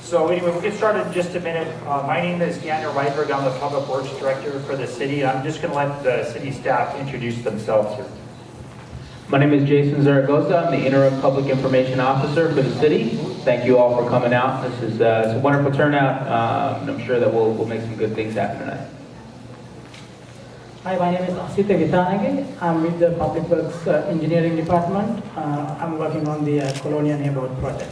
So anyway, we'll get started in just a minute. My name is Daniel Reitberg. I'm the Public Works Director for the city. I'm just going to let the city staff introduce themselves here. My name is Jason Zaragoza. I'm the Interim Public Information Officer for the city. Thank you all for coming out. This is it's a wonderful turnout, and I'm sure that we'll make some good things happen tonight. Hi, my name is Asita Vitanagi. I'm with the Public Works Engineering Department. I'm working on the Colonia neighborhood project.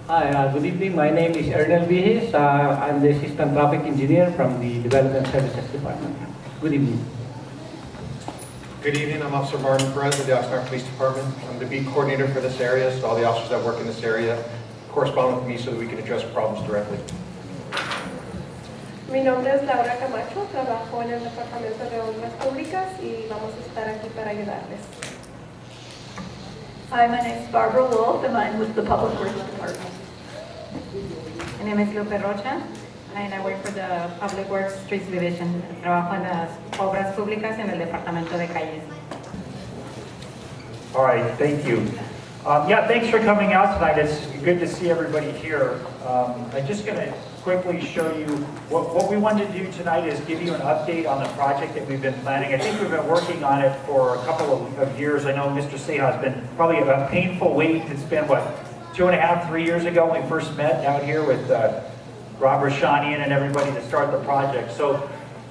Hi, good evening. My name is Ernel Vihis. I'm the Assistant Traffic Engineer from the Development Services Department. Good evening. Good evening, I'm Officer Martin Perez of the Oxnard Police Department. I'm the beat coordinator for this area, so all the officers that work in this area correspond with me so that we can address problems directly. Mi nombre es Laura Camacho, trabajo en el Departamento de Obras Públicas y vamos a estar aquí para ayudarles. Hi, my name is Barbara Wolf and I'm with the Public Works Department. My name is Lupe Rocha, and I work for the Public Works Streets Division. Trabajo en las obras públicas en el departamento de calles. All right, thank you. Yeah, thanks for coming out tonight. It's good to see everybody here. I'm just going to quickly show you what we wanted to do tonight is give you an update on the project that we've been planning. I think we've been working on it for a couple of years. I know Mr. Seha has been probably a painful wait. It's been, what, 2.5, 3 years ago when we first met out here with Rob Rashanian and everybody to start the project. So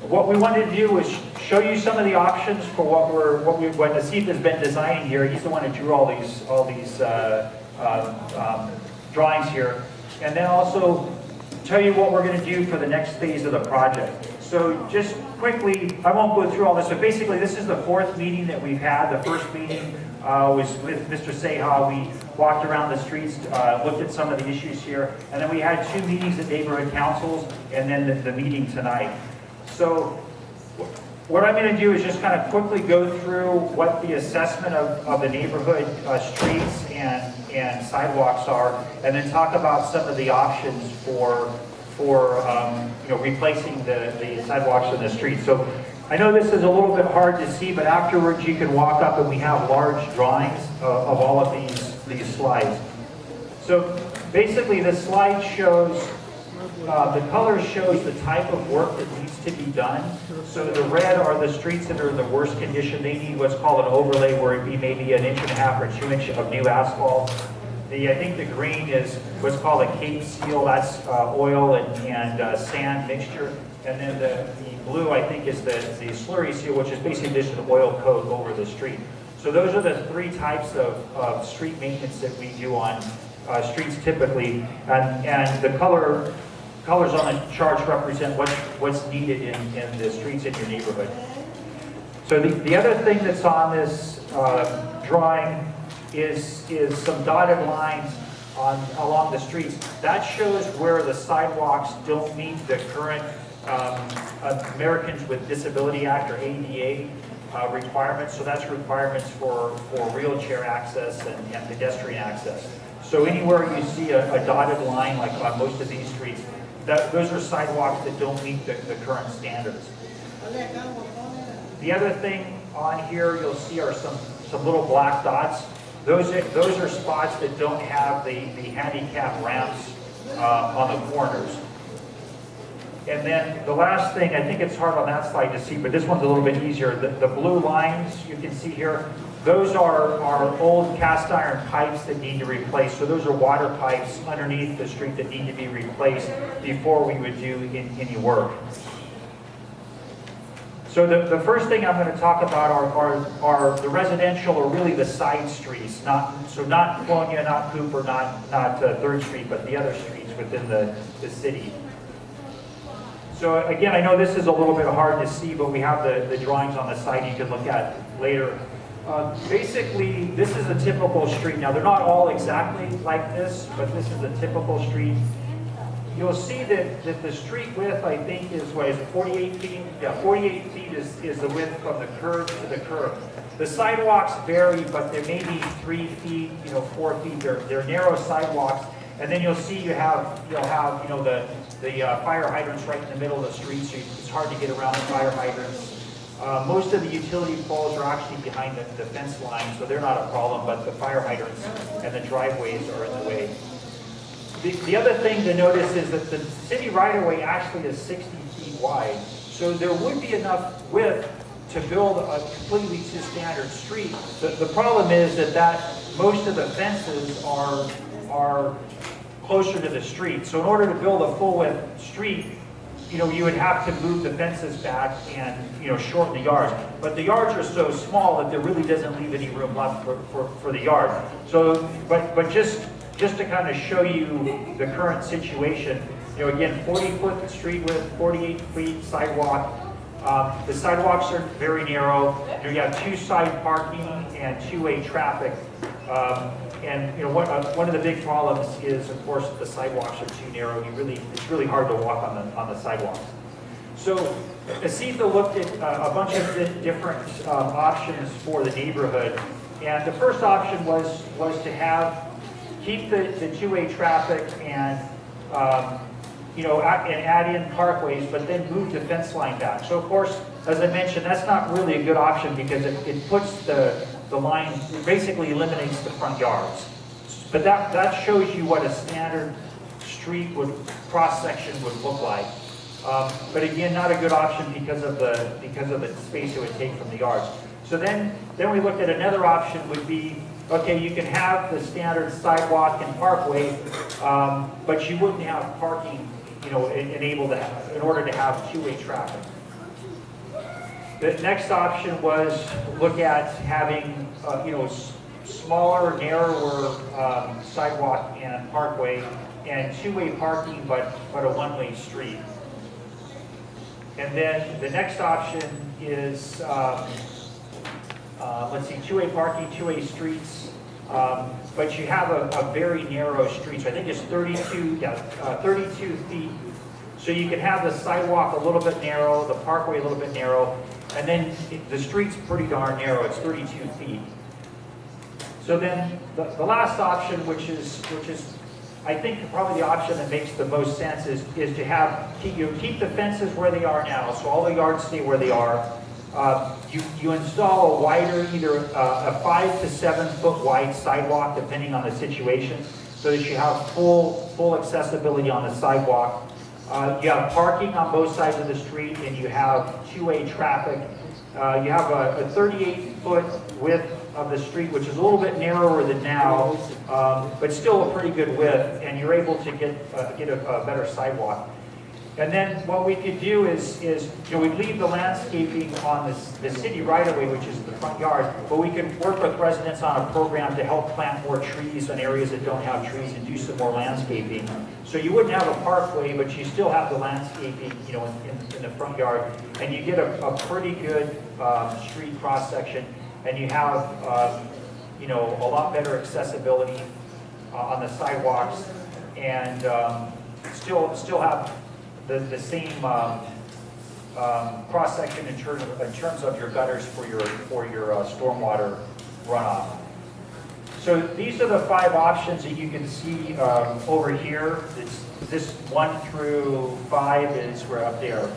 what we wanted to do was show you some of the options for what we want to see if there's been designing here. He's the one who drew all these drawings here, and then also tell you what we're going to do for the next phase of the project. So just quickly, I won't go through all this, but basically this is the fourth meeting that we've had. The first meeting was with Mr. Seha. We walked around the streets, looked at some of the issues here, and then we had 2 meetings at neighborhood councils, and then the meeting tonight. So what I'm going to do is just kind of quickly go through what the assessment of the neighborhood streets and sidewalks are, and then talk about some of the options for replacing the sidewalks in the street. So I know this is a little bit hard to see, but afterwards you can walk up and we have large drawings of all of these slides. So basically the slide shows, the color shows the type of work that needs to be done. So the red are the streets that are in the worst condition. They need what's called an overlay, where it'd be maybe 1.5 inches or 2 inches of new asphalt. I think the green is what's called a Cape Seal. That's oil and sand mixture. And then the blue, I think, is the slurry seal, which is basically just an oil coat over the street. So those are the 3 types of street maintenance that we do on streets typically. And the colors on the charts represent what's needed in the streets in your neighborhood. So the other thing that's on this drawing is some dotted lines along the streets. That shows where the sidewalks don't meet the current Americans with Disability Act or ADA requirements. So that's requirements for wheelchair access and pedestrian access. So anywhere you see a dotted line, like on most of these streets, those are sidewalks that don't meet the current standards. The other thing on here you'll see are some little black dots. Those are spots that don't have the handicap ramps on the corners. And then the last thing, I think it's hard on that slide to see, but this one's a little bit easier. The blue lines you can see here, those are old cast iron pipes that need to replace. So those are water pipes underneath the street that need to be replaced before we would do any work. So the first thing I'm going to talk about are the residential, or really the side streets. Not Colonia, not Cooper, not 3rd Street, but the other streets within the city. So again, I know this is a little bit hard to see, but we have the drawings on the side you can look at later. Basically, this is a typical street. Now, they're not all exactly like this, but this is a typical street. You'll see that the street width, I think, is 48 feet? Yeah, 48 feet is the width from the curb to the curb. The sidewalks vary, but they may be 3 feet, 4 feet. They're narrow sidewalks. And then you'll see you'll have the fire hydrants right in the middle of the street, so it's hard to get around the fire hydrants. Most of the utility poles are actually behind the fence line, so they're not a problem, but the fire hydrants and the driveways are in the way. the other thing to notice is that the city right-of-way actually is 60 feet wide. So there would be enough width to build a completely standard street. The problem is that most of the fences are closer to the street. So in order to build a full-width street, you would have to move the fences back and, shorten the yards. But the yards are so small that there really doesn't leave any room left for the yard. So, but just to kind of show you the current situation, again, 40-foot street width, 48 feet sidewalk. The sidewalks are very narrow. You have two-side parking and two-way traffic. And one of the big problems is, of course, the sidewalks are too narrow. It's really hard to walk on the sidewalks. So Asita looked at a bunch of different options for the neighborhood, and the first option was to keep the two-way traffic and add in parkways, but then move the fence line back. So of course, as I mentioned, that's not really a good option because it puts the line, basically eliminates the front yards. But that shows you what a standard street cross-section would look like. But again, not a good option because of the space it would take from the yards. So then we looked at another option would be, okay, you can have the standard sidewalk and parkway, but you wouldn't have parking, in order to have two-way traffic. The next option was look at having, smaller, narrower sidewalk and parkway and two-way parking, but a one-way street. And then the next option is, two-way parking, two-way streets, but you have a very narrow street. So I think it's 32 feet. So you can have the sidewalk a little bit narrow, the parkway a little bit narrow, and then the street's pretty darn narrow. It's 32 feet. So then the last option, which is I think probably the option that makes the most sense is to keep the fences where they are now, so all the yards stay where they are. You install a wider, either a 5 to 7 foot wide sidewalk, depending on the situation, so that you have full accessibility on the sidewalk. You have parking on both sides of the street, and you have two-way traffic. You have a 38-foot width of the street, which is a little bit narrower than now, but still a pretty good width, and you're able to get a better sidewalk. And then what we could do is we'd leave the landscaping on the city right-of-way, which is the front yard, but we can work with residents on a program to help plant more trees in areas that don't have trees and do some more landscaping. So you wouldn't have a parkway, but you still have the landscaping, in the front yard, and you get a pretty good street cross-section, and you have, a lot better accessibility on the sidewalks, and still have the same cross-section in terms of your gutters for your stormwater runoff. So these are the 5 options that you can see over here. This 1 through 5 is we're up there.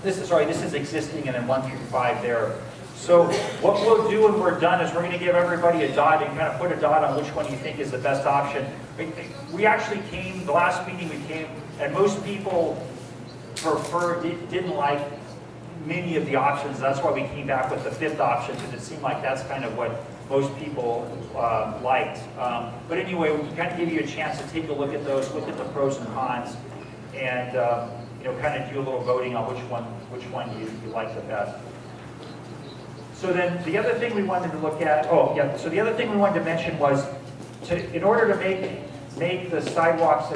This is existing, and then 1 through 5 there. So what we'll do when we're done is we're going to give everybody a dot and kind of put a dot on which one you think is the best option. We actually came, the last meeting we came, and most people didn't like many of the options. That's why we came back with the 5th option, because it seemed like that's kind of what most people liked. But anyway, we kind of give you a chance to take a look at those, look at the pros and cons, and kind of do a little voting on which one you like the best. So then the other thing we wanted to look at, so the other thing we wanted to mention was, in order to make the sidewalks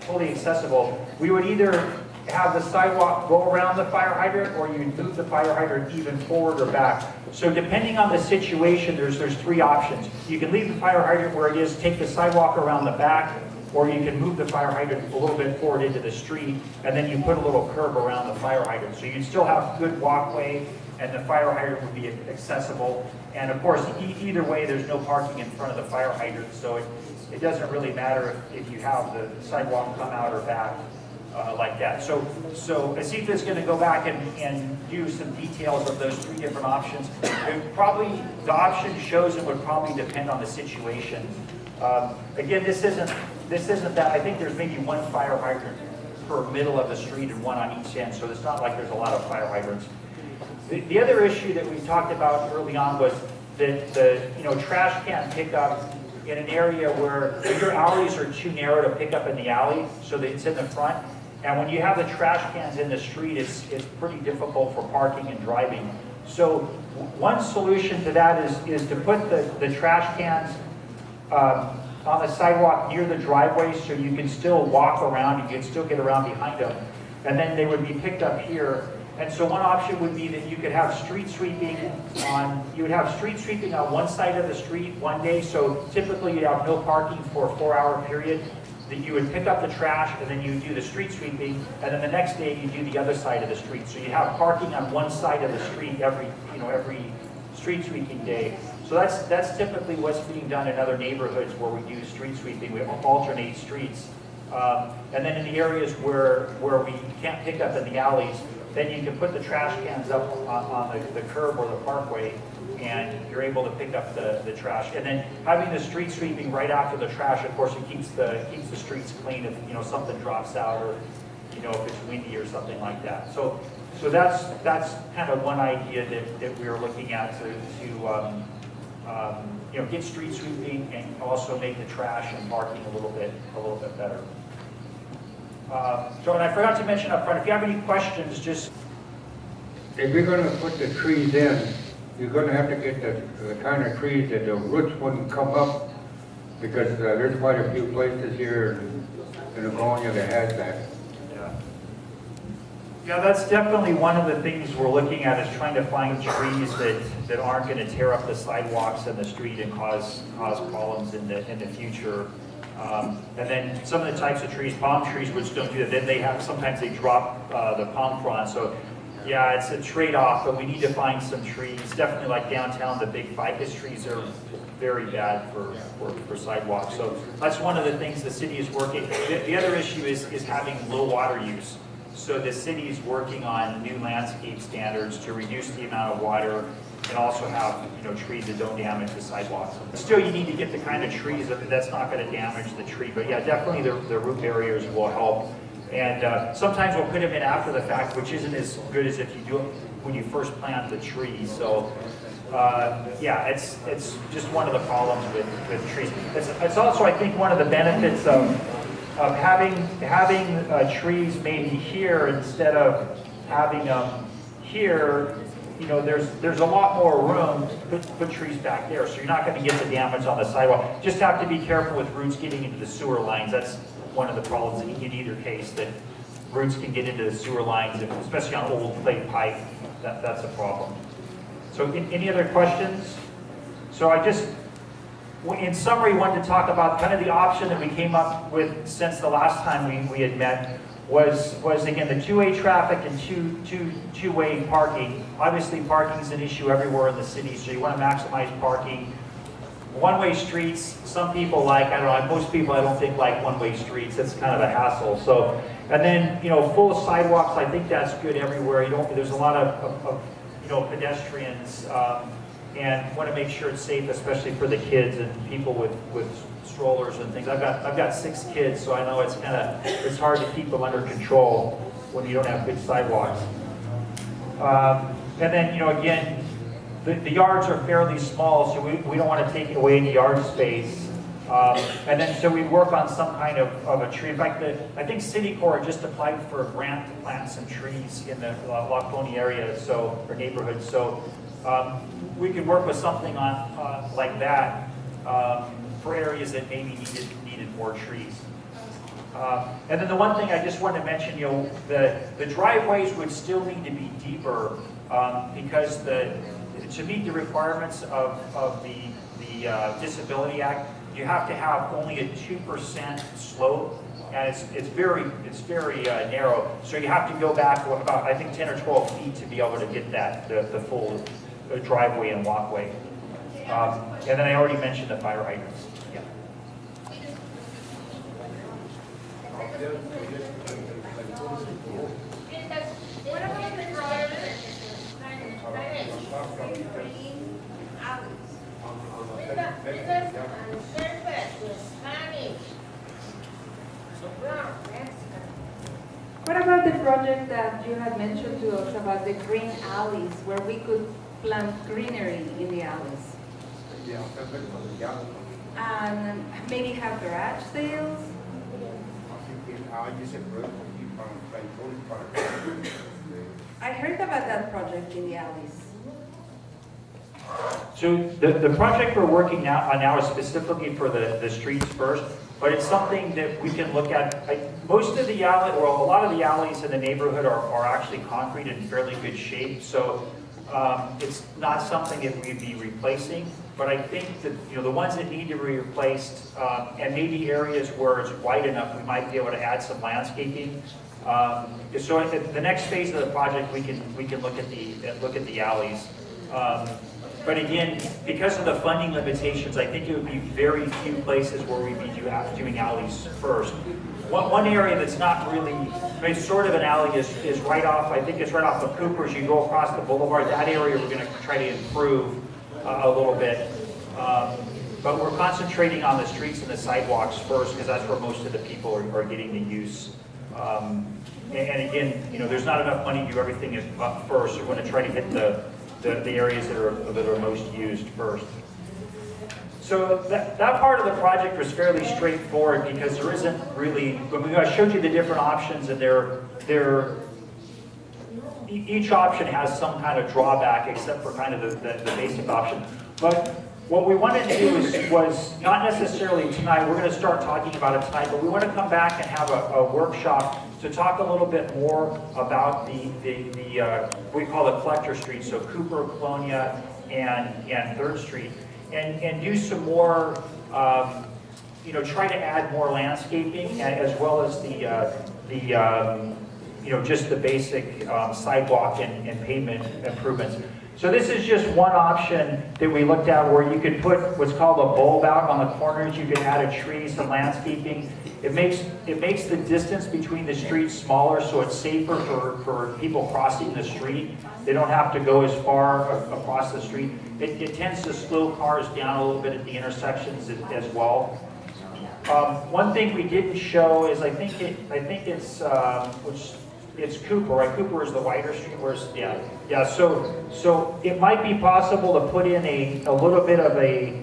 fully accessible, we would either have the sidewalk go around the fire hydrant, or you'd move the fire hydrant even forward or back. So depending on the situation, there's 3 options. You can leave the fire hydrant where it is, take the sidewalk around the back, or you can move the fire hydrant a little bit forward into the street, and then you put a little curb around the fire hydrant. So you'd still have good walkway, and the fire hydrant would be accessible. And of course, either way, there's no parking in front of the fire hydrant, so it doesn't really matter if you have the sidewalk come out or back like that. So Asita is going to go back and do some details of those 3 different options. The option chosen would probably depend on the situation. Again, this isn't this isn't that, I think there's maybe one fire hydrant per middle of the street and one on each end, so it's not like there's a lot of fire hydrants. The other issue that we talked about early on was that the trash can pickup in an area where your alleys are too narrow to pick up in the alley, so that it's in the front. And when you have the trash cans in the street, it's pretty difficult for parking and driving. So one solution to that is to put the trash cans on the sidewalk near the driveway, so you can still walk around, you can still get around behind them. And then they would be picked up here. And so one option would be that you could have street sweeping on one side of the street one day. So typically you have no parking for a 4-hour period. That you would pick up the trash and then you do the street sweeping, and then the next day you do the other side of the street. So you have parking on one side of the street every street sweeping day. So that's typically what's being done in other neighborhoods where we do street sweeping. We alternate streets. And then in the areas where we can't pick up in the alleys, then you can put the trash cans up on the curb or the parkway, and you're able to pick up the trash. And then having the street sweeping right after the trash, of course, it keeps the streets clean if something drops out, or if it's windy or something like that. So that's kind of one idea that we are looking at to get street sweeping and also make the trash and parking a little bit better. And I forgot to mention up front, if you have any questions, just... If you're going to put the trees in, you're going to have to get the kind of trees that the roots wouldn't come up, because there's quite a few places here in Colonia that has that. Yeah, that's definitely one of the things we're looking at, is trying to find trees that aren't going to tear up the sidewalks and the street and cause problems in the future. And then some of the types of trees, palm trees, which don't do that, then sometimes they drop the palm fronds. So yeah, it's a trade-off, but we need to find some trees. Definitely like downtown, the big ficus trees are very bad for sidewalks. So that's one of the things the city is working. The other issue is having low water use. So the city is working on new landscape standards to reduce the amount of water and also have trees that don't damage the sidewalks. Still, you need to get the kind of trees that's not going to damage the tree. But yeah, definitely the root barriers will help. And sometimes we'll put them in after the fact, which isn't as good as if you do it when you first plant the tree. So yeah, it's just one of the problems with trees. It's also, I think, one of the benefits of having trees maybe here instead of having them here. There's a lot more room to put trees back there, so you're not going to get the damage on the sidewalk. Just have to be careful with roots getting into the sewer lines. That's one of the problems in either case, that roots can get into the sewer lines, especially on old clay pipe. That's a problem. So any other questions? So I just, in summary, wanted to talk about kind of the option that we came up with since the last time we had met. Was again the two-way traffic and two-way parking. Obviously, parking is an issue everywhere in the city, so you want to maximize parking. One-way streets, some people like, I don't know, most people I don't think like one-way streets. It's kind of a hassle. So, and then full sidewalks, I think that's good everywhere. There's a lot of pedestrians, and want to make sure it's safe, especially for the kids and people with strollers and things. I've got 6 kids, so I know it's hard to keep them under control when you don't have good sidewalks. And then again, the yards are fairly small, so we don't want to take away any yard space. And then so we work on some kind of a tree. In fact, I think City Corps just applied for a grant to plant some trees in the La Colonia area, or neighborhood. So we could work with something on like that. For areas that maybe needed more trees. And then the one thing I just wanted to mention, the driveways would still need to be deeper because to meet the requirements of the Disability Act, you have to have only a 2% slope, and it's very narrow. So you have to go back about, I think, 10 or 12 feet to be able to get the full driveway and walkway. And then I already mentioned the fire hydrants. Yeah. What about the drivers? What about the project that you had mentioned to us about the green alleys, where we could plant greenery in the alleys? Yeah, yeah. And maybe have garage sales? I heard about that project in the alleys. So the project we're working on now is specifically for the streets first, but it's something that we can look at. Most of the alley, well, a lot of the alleys in the neighborhood are actually concrete in fairly good shape, so it's not something that we'd be replacing. But I think that, you know, the ones that need to be replaced, and maybe areas where it's wide enough, we might be able to add some landscaping. So at the next phase of the project, we can look at the alleys. But again, because of the funding limitations, I think it would be very few places where we'd be doing alleys first. One area that's not really, I mean, sort of an alley is right off, I think it's right off of Cooper's. You go across the boulevard. That area we're going to try to improve a little bit. But we're concentrating on the streets and the sidewalks first, because that's where most of the people are getting the use. And again, you know, there's not enough money to do everything up first. So we're going to try to hit the areas that are most used first. So that part of the project was fairly straightforward, because there isn't really, I showed you the different options, and each option has some kind of drawback except for kind of the basic option. But what we wanted to do was not necessarily tonight, we're going to start talking about it tonight, but we want to come back and have a workshop to talk a little bit more about what we call the collector streets, so Cooper, Colonia, and 3rd Street, and do some more, you know, try to add more landscaping, as well as you know, just the basic sidewalk and pavement improvements. So this is just one option that we looked at, where you could put what's called a bulb out on the corners. You can add a tree, some landscaping. It makes the distance between the streets smaller, so it's safer for people crossing the street. They don't have to go as far across the street. It tends to slow cars down a little bit at the intersections as well. One thing we didn't show is I think it's Cooper, right? Cooper is the wider street. Yeah. So it might be possible to put in a little bit of a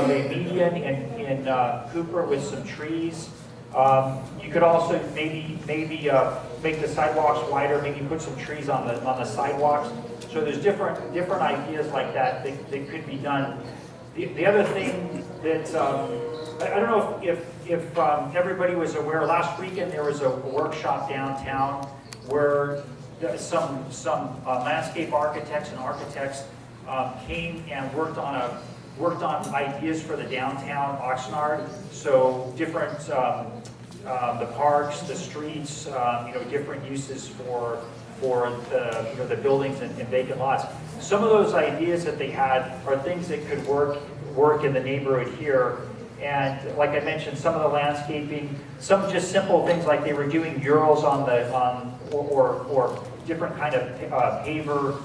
median in Cooper with some trees. You could also maybe make the sidewalks wider. Maybe put some trees on the sidewalks. So there's different ideas like that could be done. The other thing that I don't know if everybody was aware. Last weekend there was a workshop downtown where some landscape architects and architects came and worked on ideas for the downtown Oxnard. So different the parks, the streets, you know, different uses for the buildings and vacant lots. Some of those ideas that they had are things that could work in the neighborhood here. And like I mentioned, some of the landscaping, some just simple things like they were doing murals or different kind of paver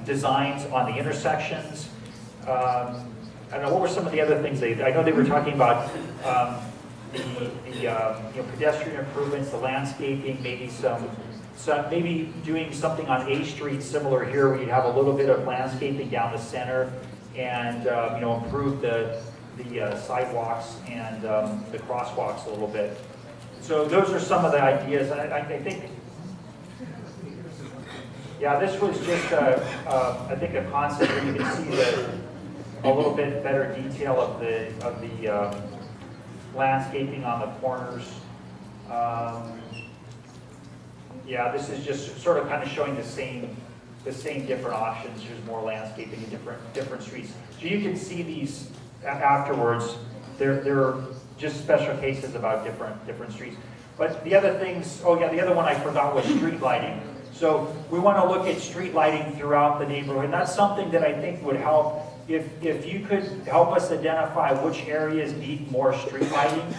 designs on the intersections. I don't know, what were some of the other things I know they were talking about you know, pedestrian improvements, the landscaping, maybe maybe doing something on A Street similar here, where you have a little bit of landscaping down the center, and you know, improve the sidewalks and the crosswalks a little bit. So those are some of the ideas. I think, yeah, this was just I think a concept where you can see a little bit better detail of the landscaping on the corners. Yeah, this is just sort of kind of showing the same different options. There's more landscaping in different streets. So you can see these afterwards. They're just special cases about different streets. But the other things, oh yeah, the other one I forgot was street lighting. So we want to look at street lighting throughout the neighborhood. And that's something that I think would help if you could help us identify which areas need more street lighting.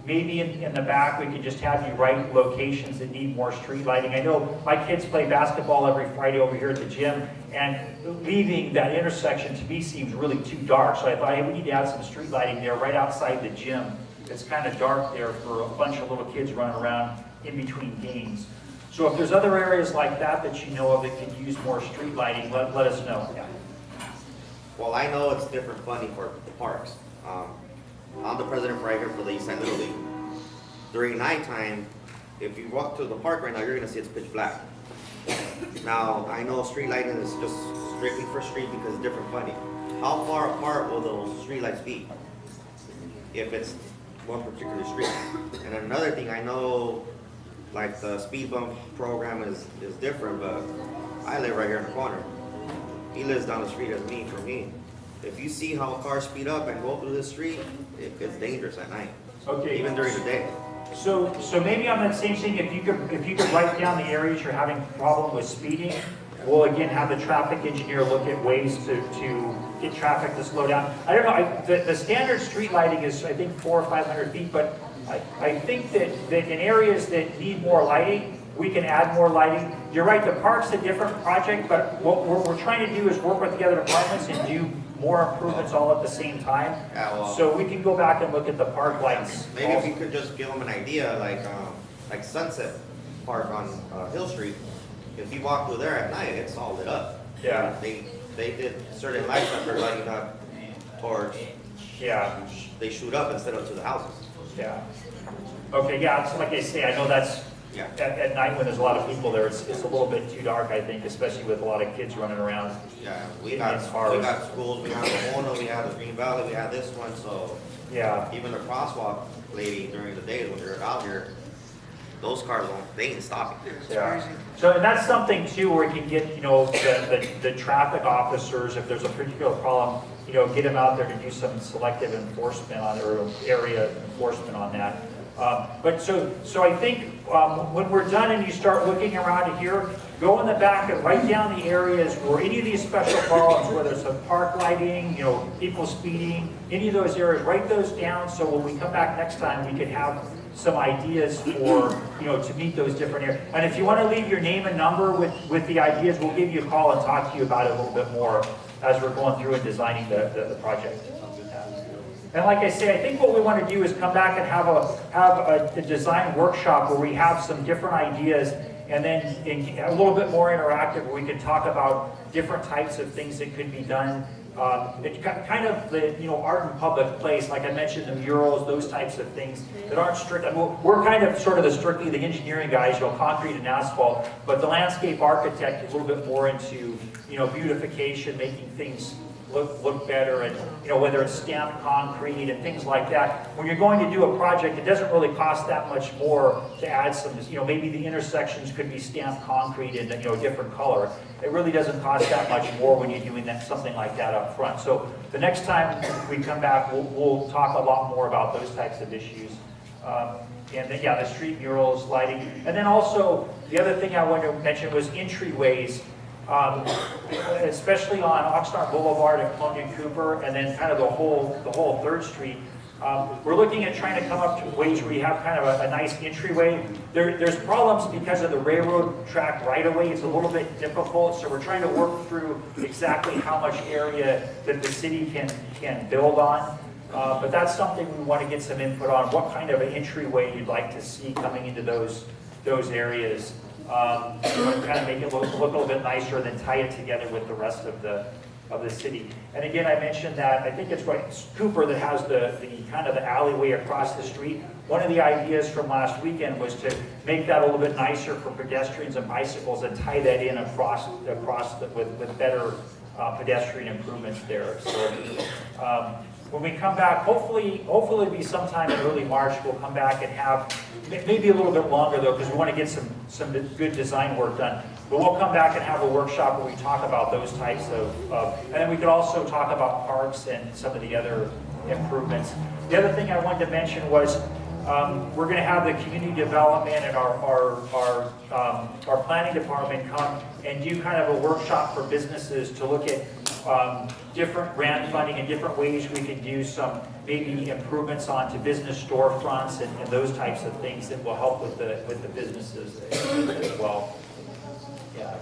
Maybe in the back we could just have you write locations that need more street lighting. I know my kids play basketball every Friday over here at the gym, and leaving that intersection to me seems really too dark. So I thought, hey, we need to add some street lighting there right outside the gym. It's kind of dark there for a bunch of little kids running around. in between games. So if there's other areas like that that you know of that could use more street lighting, let us know. Yeah. Well, I know it's different funding for the parks. I'm the president right here for the East Side Little League. During nighttime, if you walk through the park right now, you're gonna see it's pitch black. Now, I know street lighting is just strictly for street because it's different funding. How far apart will those street lights be if it's one particular street? And another thing, I know like the speed bump program is different, but I live right here in the corner. He lives down the street as me for me. If you see how cars speed up and go through this street, it's dangerous at night. Okay. Even during the day. So maybe on that same thing, if you could write down the areas you're having problem with speeding, we'll again have the traffic engineer look at ways to get traffic to slow down. I don't know, the standard street lighting is I think 400 or 500 feet, but I think that in areas that need more lighting, we can add more lighting. You're right, the park's a different project, but what we're trying to do is work with the other departments and do more improvements all at the same time. Yeah, well, So we can go back and look at the park lights. maybe if you could just give them an idea, like Sunset Park on Hill Street. If you walk through there at night, it's all lit up. Yeah. They did certain lights that they're lighting up towards. Yeah. They shoot up instead of to the houses. Yeah. Okay, yeah, it's like I say, I know that's, Yeah. at night when there's a lot of people there, it's a little bit too dark, I think, especially with a lot of kids running around. Yeah, we In got cars. schools, we have the Mona, we have the Green Valley, we have this one, so Yeah, even the crosswalk lady during the day when they're out here, those cars they ain't stopping. yeah. So, and that's something too, where we can get, the traffic officers, if there's a particular problem, get them out there to do some selective enforcement on, or area enforcement on that. But so I think when we're done and you start looking around here, go in the back and write down the areas where any of these special problems, whether it's a park lighting, people speeding, any of those areas, write those down so when we come back next time, we can have some ideas for, to meet those different areas. And if you want to leave your name and number with the ideas, we'll give you a call and talk to you about it a little bit more as we're going through and designing the project. And like I say, I think what we want to do is come back and have a design workshop where we have some different ideas, and then a little bit more interactive where we can talk about different types of things that could be done. Kind of the art in public place, like I mentioned, the murals, those types of things that aren't strict. I mean, we're kind of sort of the engineering guys, concrete and asphalt, but the landscape architect is a little bit more into beautification, making things look better, and whether it's stamped concrete and things like that. When you're going to do a project, it doesn't really cost that much more to add some, maybe the intersections could be stamped concrete in a different color. It really doesn't cost that much more when you're doing something like that up front. So the next time we come back, we'll talk a lot more about those types of issues. And then, the street murals, lighting, and then also the other thing I wanted to mention was entryways. Especially on Oxnard Boulevard and Colonia Cooper, and then kind of the whole 3rd Street. We're looking at trying to come up to ways where you have kind of a nice entryway. There's problems because of the railroad track right-of-way. It's a little bit difficult, so we're trying to work through exactly how much area that the city can build on. But that's something we want to get some input on, what kind of an entryway you'd like to see coming into those areas. Kind of make it look a little bit nicer, and then tie it together with the rest of the city. And again, I mentioned that I think it's Cooper that has the kind of the alleyway across the street. One of the ideas from last weekend was to make that a little bit nicer for pedestrians and bicycles and tie that in across with better pedestrian improvements there. So when we come back, hopefully it'll be sometime in early March, we'll come back and have, maybe a little bit longer though, because we want to get some good design work done. But we'll come back and have a workshop where we talk about those types of and then we could also talk about parks and some of the other improvements. The other thing I wanted to mention was we're going to have the community development and our planning department come and do kind of a workshop for businesses to look at different grant funding and different ways we can do some maybe improvements onto business storefronts and those types of things that will help with the businesses as well. Yeah.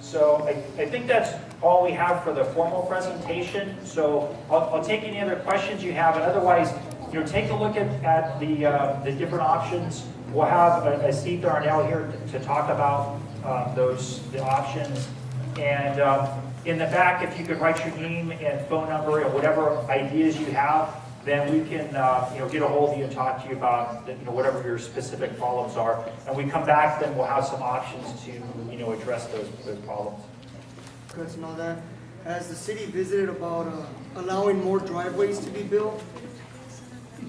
So I think that's all we have for the formal presentation. So I'll take any other questions you have, and otherwise, take a look at the different options we'll have Steve Darnell here to talk about the options. And in the back, if you could write your name and phone number and whatever ideas you have, then we can get a hold of you and talk to you about whatever your specific problems are. And we come back, then we'll have some options to address those problems. Good to know that. Has the city visited about allowing more driveways to be built?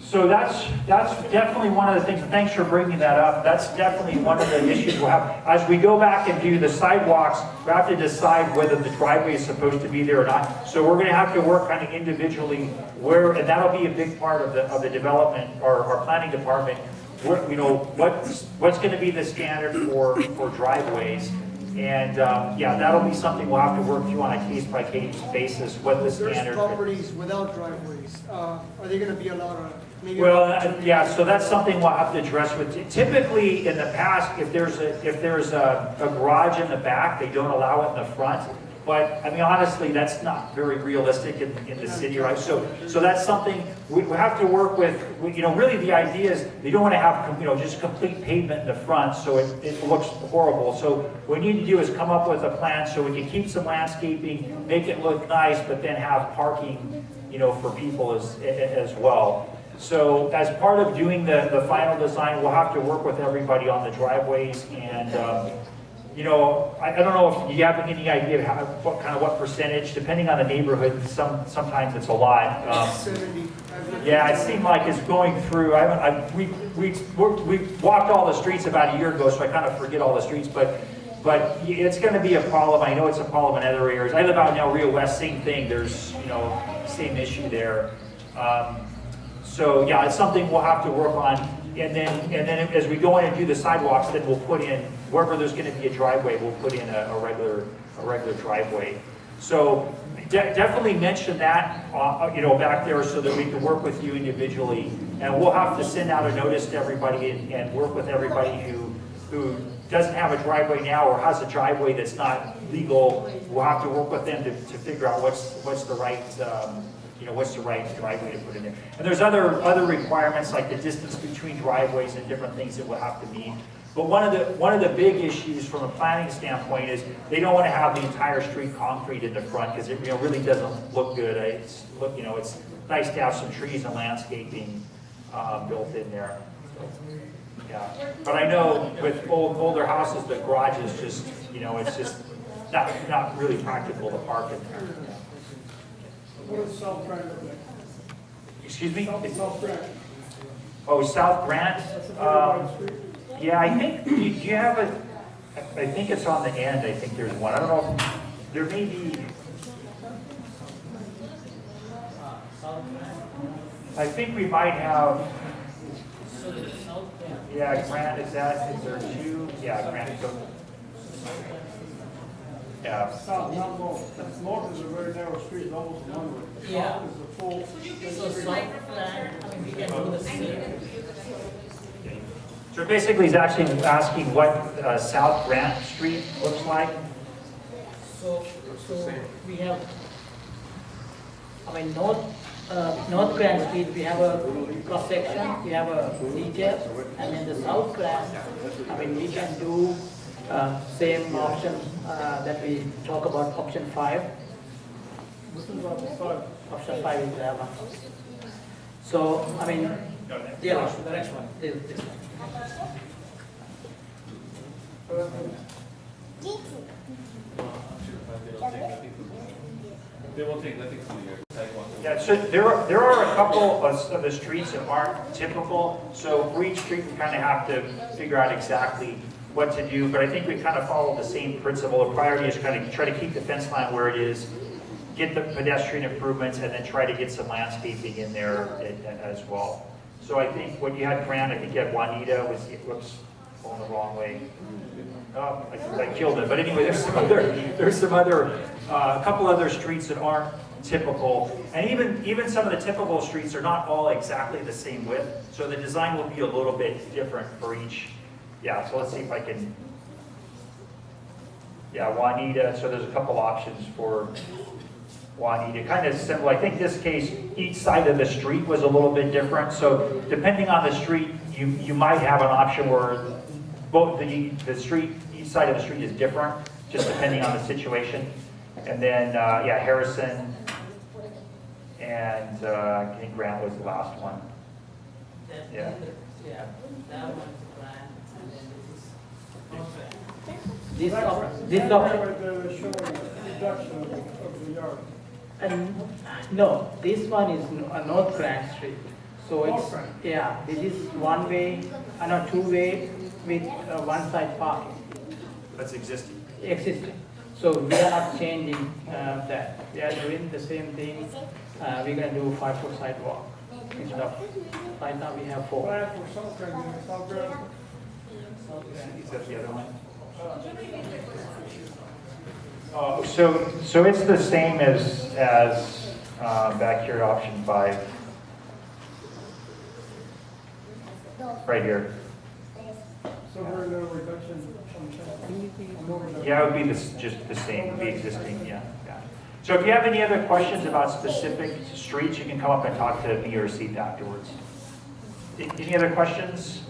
So that's definitely one of the things, and thanks for bringing that up. That's definitely one of the issues we'll have. As we go back and do the sidewalks, we have to decide whether the driveway is supposed to be there or not. So we're going to have to work kind of individually where, and that'll be a big part of the development or our planning department. What's going to be the standard for driveways. And that'll be something we'll have to work through on a case-by-case basis, what the standard. There's properties without driveways. Are they going to be allowed to maybe? Well, yeah, so that's something we'll have to address with. Typically, in the past, if there's a garage in the back, they don't allow it in the front. But I mean, honestly, that's not very realistic in the city, right? So that's something we have to work with. Really the idea is you don't want to have just complete pavement in the front, so it looks horrible. So what we need to do is come up with a plan so we can keep some landscaping, make it look nice, but then have parking, for people as well. So as part of doing the final design, we'll have to work with everybody on the driveways and. I don't know if you have any idea of what percentage, depending on the neighborhood, sometimes it's a lot. 70. Yeah, it seemed like it's going through, we walked all the streets about a year ago, so I kind of forget all the streets, but it's going to be a problem. I know it's a problem in other areas. I live out in El Rio West, same thing. There's, same issue there. So yeah, it's something we'll have to work on. And then as we go in and do the sidewalks, then we'll put in, wherever there's going to be a driveway, we'll put in a regular driveway. So definitely mention that, back there so that we can work with you individually. And we'll have to send out a notice to everybody and work with everybody who doesn't have a driveway now or has a driveway that's not legal. We'll have to work with them to figure out what's the right what's the right driveway to put in there. And there's other requirements like the distance between driveways and different things that we'll have to meet. But one of the big issues from a planning standpoint is they don't want to have the entire street concrete in the front because it really doesn't look good. It's nice to have some trees and landscaping built in there. So, yeah. But I know with older houses, the garage is just it's just not really practical to park in there. What does South Grant look like? Excuse me? South Grant. Oh, South Grant? Yeah, I think, do you have I think it's on the end, I think there's one. I don't know, there may be. I think we might have. Yeah, Grant, is there two? Yeah, Grant. Yeah. South, not north. North is a very narrow street, almost one way. Yeah. South is a full. So South Grant, we can do the same. So basically, he's actually asking what South Grant Street looks like. So we have, North Grand Street, we have a cross section, we have a detail, and in the South Grand, we can do same option that we talk about, option 5. This is option 5. Option 5 is that one. So, yeah, the next one, this one. They will take nothing from your sidewalk. Yeah, so there are a couple of the streets that aren't typical. So for each street, we kind of have to figure out exactly what to do. But I think we kind of follow the same principle. The priority is kind of try to keep the fence line where it is, get the pedestrian improvements, and then try to get some landscaping in there as well. So I think when you had Grant, I think you had Juanita, whoops, going the wrong way. Oh, I killed it. But anyway, there's some other, a couple other streets that aren't typical. And even some of the typical streets are not all exactly the same width. So the design will be a little bit different for each. Yeah, so let's see if I can. Yeah, Juanita, so there's a couple options for Juanita. Kind of simple. I think this case, each side of the street was a little bit different. So depending on the street, you might have an option where both the street, each side of the street is different, just depending on the situation. And then, yeah, Harrison and I think Grant was the last one. Yeah. Yeah, that one's plan, and then this is. This option. Reduction of the yard. And no, this one is North Grand Street. So it's, yeah, this is one way, no, two way with one side parking. That's existing. Existing. So we are not changing that. We are doing the same thing. We're gonna do 5-foot sidewalk instead of, right now we have 4. Plan for South Grand. Is that the other one? So it's the same as back here, option 5. Right here. So very little reduction from Yeah, it would be just the same, would be existing, yeah. So if you have any other questions about specific streets, you can come up and talk to me or Seth afterwards. Any other questions?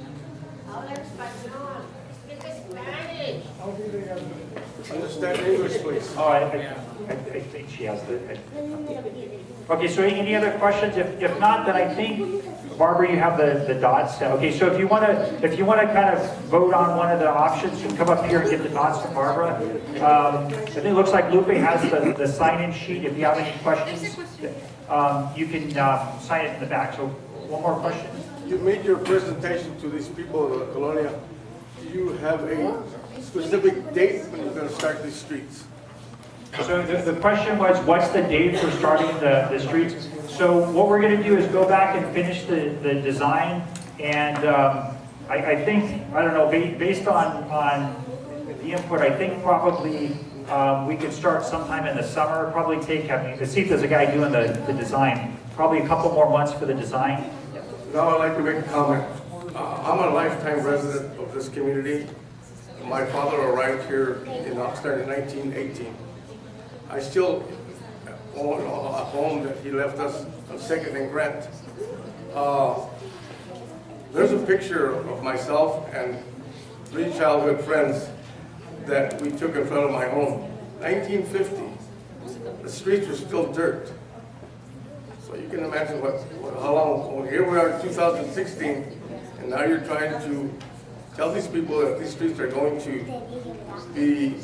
Understand English, please. Oh, I think she has the. Okay, so any other questions? If not, then I think, Barbara, you have the dots. Okay, so if you want to kind of vote on one of the options, you can come up here and get the dots to Barbara. I think it looks like Lupe has the sign-in sheet. If you have any questions, you can sign it in the back. So one more question. You made your presentation to these people of the Colonia. Do you have a specific date when you're going to start these streets? So the question was, what's the date for starting the streets? So what we're going to do is go back and finish the design, and I think, I don't know, based on the input, I think probably we could start sometime in the summer, probably take, I mean, see if there's a guy doing the design, probably a couple more months for the design. Now I'd like to make a comment. I'm a lifetime resident of this community. My father arrived here in Oxnard in 1918. I still own a home that he left us on 2nd and Grant. There's a picture of myself and 3 childhood friends that we took in front of my home. 1950, the streets were still dirt. So you can imagine how long, well, here we are in 2016, and now you're trying to tell these people that these streets are going to be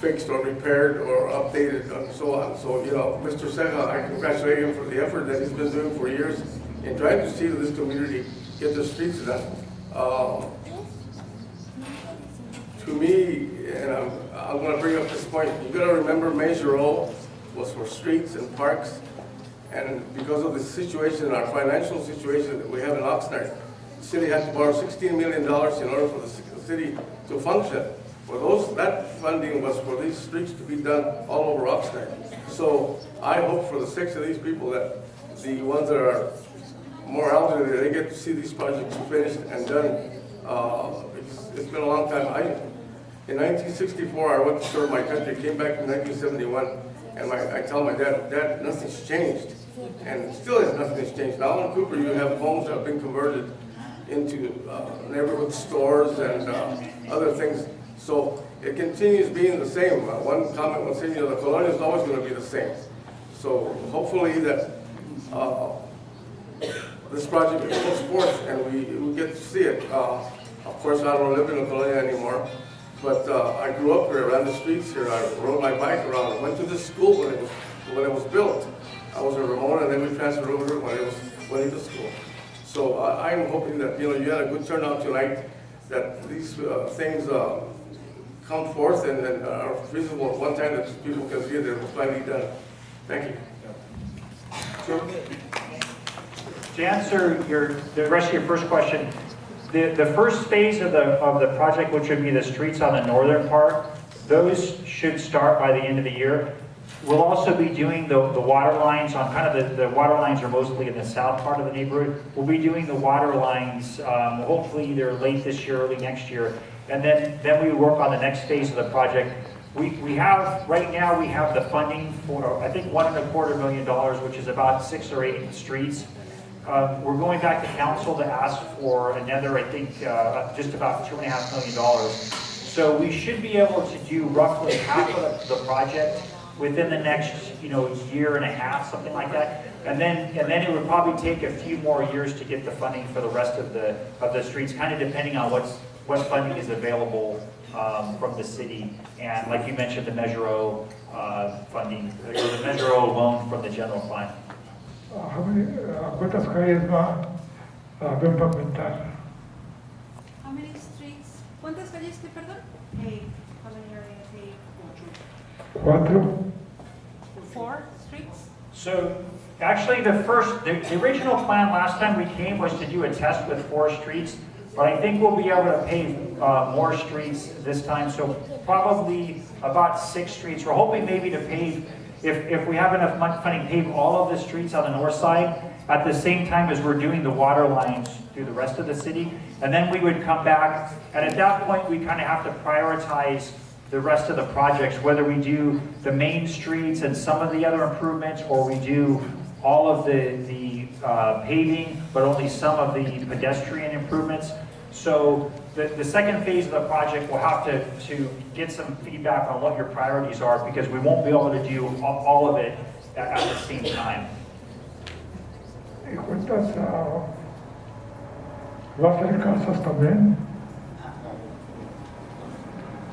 fixed or repaired or updated and so on. So, you know, Mr. Ceja, I congratulate him for the effort that he's been doing for years in trying to see that this community get the streets done. To me, and I'm going to bring up this point, you got to remember Measure O was for streets and parks, and because of the situation, our financial situation that we have in Oxnard, the city had to borrow $16 million in order for the city to function. Well, that funding was for these streets to be done all over Oxnard. So I hope for the sakes of these people that the ones that are more elderly, they get to see these projects finished and done. It's been a long time. In 1964, I went to serve my country, came back in 1971, and I tell my dad, Dad, nothing's changed. And still nothing's changed. Now in Cooper, you have homes that have been converted into neighborhood stores and other things. So it continues being the same. One comment was saying, you know, the Colonia is always going to be the same. So hopefully that this project goes forth and we get to see it. Of course, I don't live in the Colonia anymore, but I grew up here, ran the streets here. I rode my bike around. I went to this school when it was built. I was a Ramon, and then we transferred over when it went into school. So I'm hoping that, you know, you had a good turnout tonight, that these things come forth and are feasible at one time, that people can see that it was finally done. Thank you. So, to answer the rest of your first question, the first phase of the project, which would be the streets on the northern part, those should start by the end of the year. We'll also be doing the water lines on kind of the water lines are mostly in the south part of the neighborhood. We'll be doing the water lines hopefully either late this year, early next year, and then we work on the next phase of the project. We have right now we have the funding for I think $1.25 million, which is about 6 or 8 streets. we're going back to council to ask for another, I think, just about $2.5 million. So we should be able to do roughly half of the project within the next, year and a half, something like that. And then it would probably take a few more years to get the funding for the rest of the streets, kind of depending on what funding is available from the city. And like you mentioned, the Measure O funding, or the Measure O loan from the general fund. ¿Cuántas calles va a pavimentar? How many streets? ¿Cuántas calles que perdón? Paved. How many are paved? 4. 4 streets. So actually the original plan last time we came was to do a test with 4 streets, but I think we'll be able to pave more streets this time. So probably about 6 streets. We're hoping maybe to pave, if we have enough funding, pave all of the streets on the north side at the same time as we're doing the water lines through the rest of the city. And then we would come back, and at that point we kind of have to prioritize the rest of the projects, whether we do the main streets and some of the other improvements, or we do all of the paving, but only some of the pedestrian improvements. So the second phase of the project will have to get some feedback on what your priorities are, because we won't be able to do all of it at the same time. ¿Y cuántas va a hacer casas también?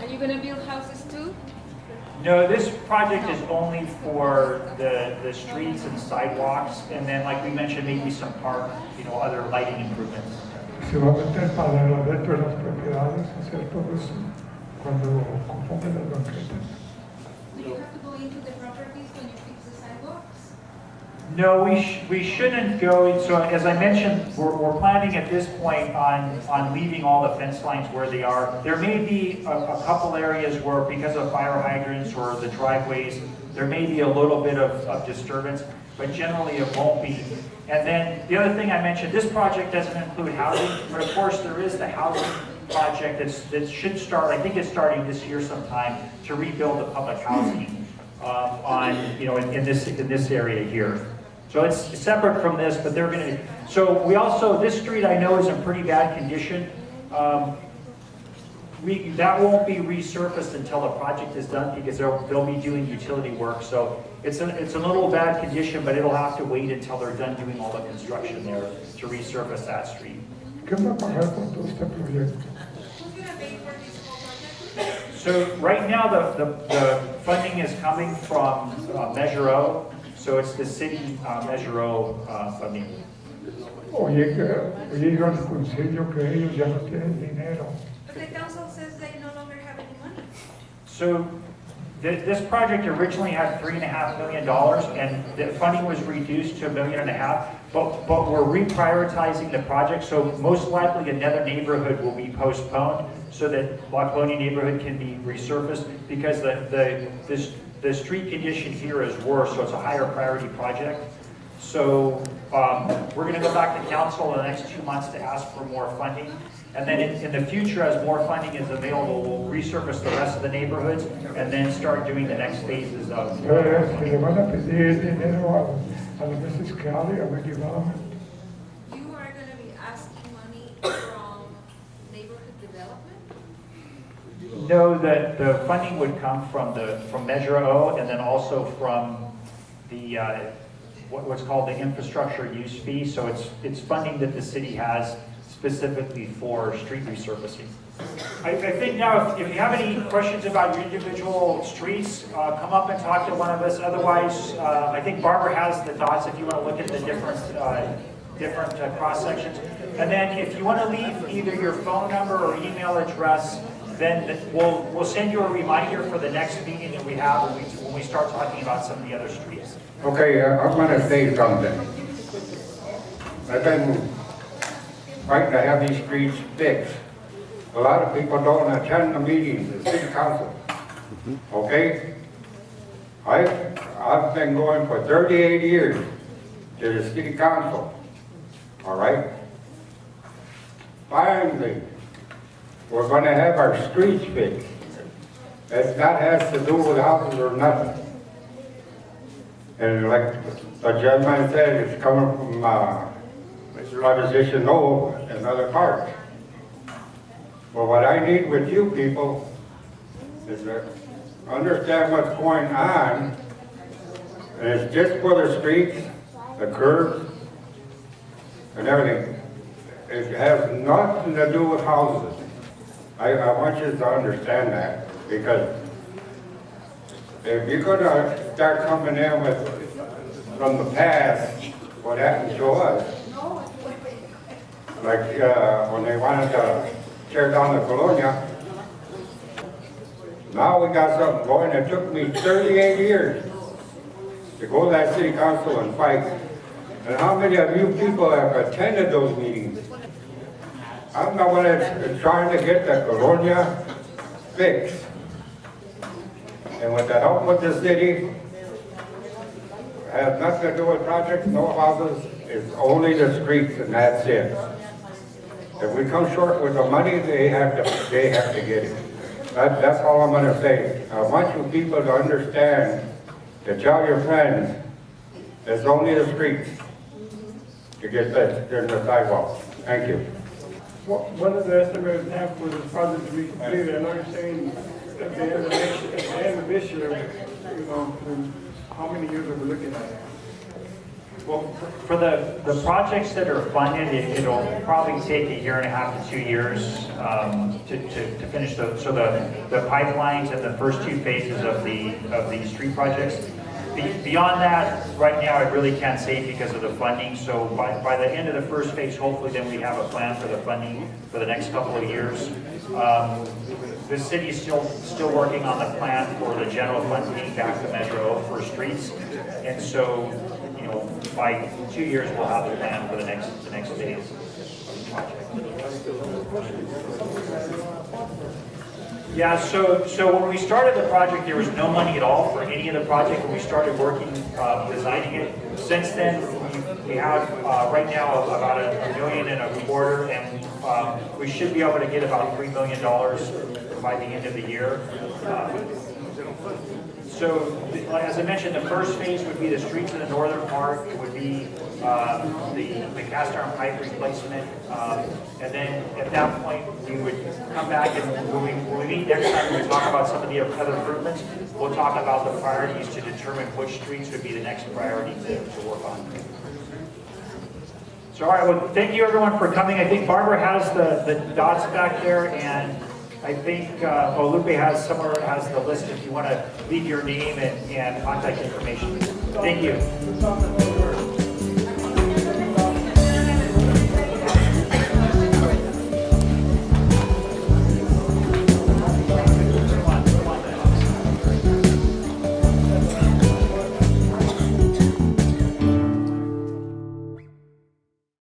Are you gonna build houses too? No, this project is only for the streets and sidewalks, and then like we mentioned, maybe some park, other lighting improvements. Se va a meter para dentro de las propiedades, hacer todo eso cuando compongan las banquetas. Do you have to go into the properties when you fix the sidewalks? No, we shouldn't go. So as I mentioned, we're planning at this point on leaving all the fence lines where they are. There may be a couple areas where, because of fire hydrants or the driveways, there may be a little bit of disturbance, but generally it won't be. And then the other thing I mentioned, this project doesn't include housing, but of course there is the housing project that should start, I think it's starting this year sometime, to rebuild the public housing in this area here. So it's separate from this, but they're going to. So we also, this street I know is in pretty bad condition. That won't be resurfaced until the project is done, because they'll be doing utility work. So it's a little bad condition, but it'll have to wait until they're done doing all the construction there to resurface that street. ¿Qué va a pagar por todo este proyecto? Who's gonna pay for this whole project? So right now the funding is coming from Measure O. So it's the city Measure O funding. Oye, digo al concilio que ellos ya no tienen dinero. But the council says they no longer have any money. So this project originally had $3.5 million, and the funding was reduced to $1.5 million. But we're reprioritizing the project, so most likely another neighborhood will be postponed so that La Colonia neighborhood can be resurfaced, because the street condition here is worse, so it's a higher priority project. So we're going to go back to council in the next 2 months to ask for more funding. And then in the future, as more funding is available, we'll resurface the rest of the neighborhoods and then start doing the next phases of. ¿Que le van a pedir dinero a las veces que hable a development? You are gonna be asking money from neighborhood development? No, the funding would come from Measure O, and then also from the what's called the infrastructure use fee. So it's funding that the city has specifically for street resurfacing. I think now, if you have any questions about your individual streets, come up and talk to one of us. Otherwise, I think Barbara has the dots if you want to look at the different cross sections. And then if you want to leave either your phone number or email address, then we'll send you a reminder for the next meeting that we have when we start talking about some of the other streets. Okay, I'm going to say something. I've been fighting to have these streets fixed. A lot of people don't attend the meetings, the city council. Okay? I've been going for 38 years to the city council. All right? Finally, we're going to have our streets fixed. That has to do with houses or nothing. And like the gentleman said, it's coming from proposition no in other parts. Well, what I need with you people is to understand what's going on. And it's just for the streets, the curbs, and everything. It has nothing to do with houses. I want you to understand that, because if you're gonna start coming in with, from the past, what happened to us, like when they wanted to tear down the Colonia, now we got something going. It took me 38 years to go to that city council and fight. And how many of you people have attended those meetings? I'm the one that's trying to get the Colonia fixed. And with the help of the city, has nothing to do with projects, no houses, it's only the streets and that's it. If we come short with the money, they have to get it. That's all I'm gonna say. I want you people to understand, to tell your friends, it's only the streets to get that, there's the sidewalks. Thank you. What is the estimated time for the project to be completed? I know you're saying at the end of this year, you know, how many years are we looking at? Well, for the projects that are funded, it'll probably take 1.5 to 2 years to finish the pipelines and the first 2 phases of the street projects. Beyond that, right now, I really can't say because of the funding. So by the end of the first phase, hopefully then we have a plan for the funding for the next couple of years. The city is still working on the plan for the general funding back to Metro for streets. And so, you know, by 2 years, we'll have a plan for the next phase of the project. Yeah, so when we started the project, there was no money at all for any of the project when we started working, designing it. Since then, we have right now about $1.25 million, and we should be able to get about $3 million by the end of the year. So, as I mentioned, the first phase would be the streets in the northern part. It would be the cast iron pipe replacement. And then at that point, we would come back and when we meet next time, we talk about some of the other improvements. We'll talk about the priorities to determine which streets would be the next priority to work on. So, all right, well, thank you everyone for coming. I think Barbara has the dots back there, and I think Lupe has the list if you want to leave your name and contact information. Thank you.